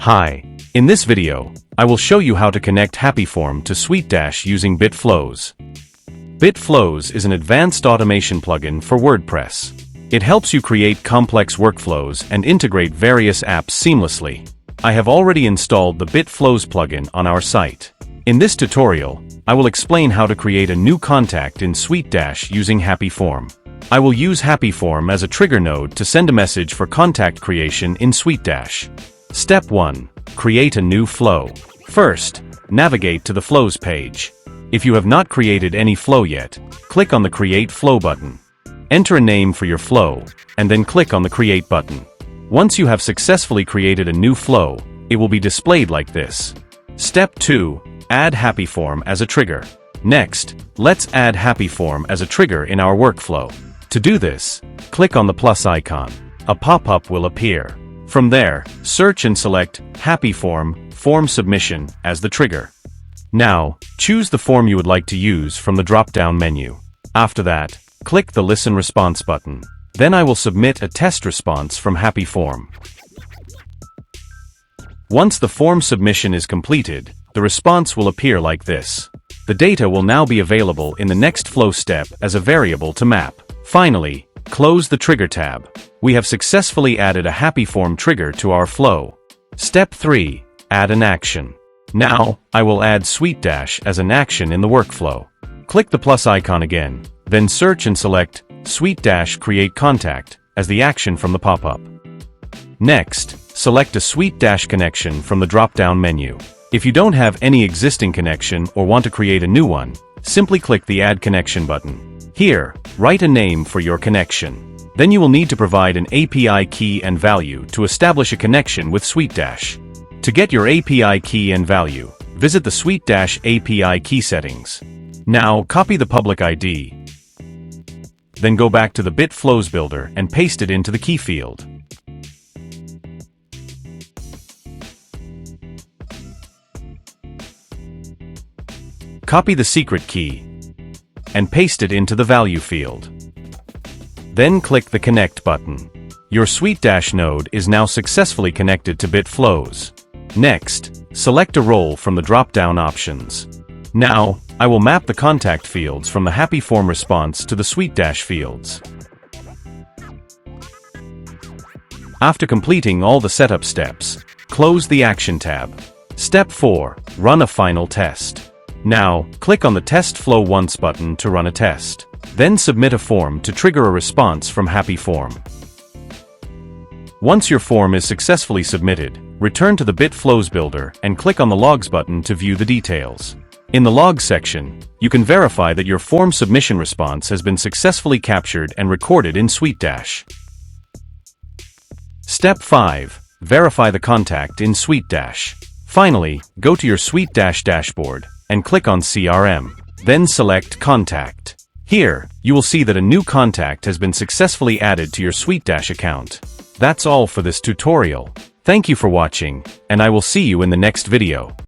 Hi. In this video, I will show you how to connect HappyForm to SuiteDash using BitFlows. BitFlows is an advanced automation plugin for WordPress. It helps you create complex workflows and integrate various apps seamlessly. I have already installed the BitFlows plugin on our site. In this tutorial, I will explain how to create a new contact in SuiteDash using HappyForm. I will use HappyForm as a trigger node to send a message for contact creation in SuiteDash. Step 1. Create a new flow. First, navigate to the Flows page. If you have not created any flow yet, click on the Create Flow button. Enter a name for your flow, and then click on the Create button. Once you have successfully created a new flow, it will be displayed like this. Step 2. Add HappyForm as a trigger. Next, let's add HappyForm as a trigger in our workflow. To do this, click on the plus icon. A pop-up will appear. From there, search and select HappyForm Form Submission as the trigger. Now, choose the form you would like to use from the drop-down menu. After that, click the Listen Response button. Then I will submit a test response from HappyForm. Once the form submission is completed, the response will appear like this. The data will now be available in the next flow step as a variable to map. Finally, close the Trigger tab. We have successfully added a HappyForm trigger to our flow. Step 3. Add an action. Now, I will add SuiteDash as an action in the workflow. Click the plus icon again, then search and select SuiteDash Create Contact as the action from the pop-up. Next, select a SuiteDash connection from the drop-down menu. If you don't have any existing connection or want to create a new one, simply click the Add Connection button. Here, write a name for your connection. Then you will need to provide an API key and value to establish a connection with SuiteDash. To get your API key and value, visit the SuiteDash API key settings. Now, copy the public ID. Then go back to the BitFlows builder and paste it into the key field. Copy the secret key and paste it into the value field. Then click the Connect button. Your SuiteDash node is now successfully connected to BitFlows. Next, select a role from the drop-down options. Now, I will map the contact fields from the HappyForm response to the SuiteDash fields. After completing all the setup steps, close the Action tab. Step 4. Run a final test. Now, click on the Test Flow Once button to run a test. Then submit a form to trigger a response from HappyForm. Once your form is successfully submitted, return to the BitFlows builder and click on the Logs button to view the details. In the Logs section, you can verify that your form submission response has been successfully captured and recorded in SuiteDash. Step 5. Verify the contact in SuiteDash. Finally, go to your SuiteDash dashboard and click on CRM. Then select Contact. Here, you will see that a new contact has been successfully added to your SuiteDash account. That's all for this tutorial. Thank you for watching, and I will see you in the next video.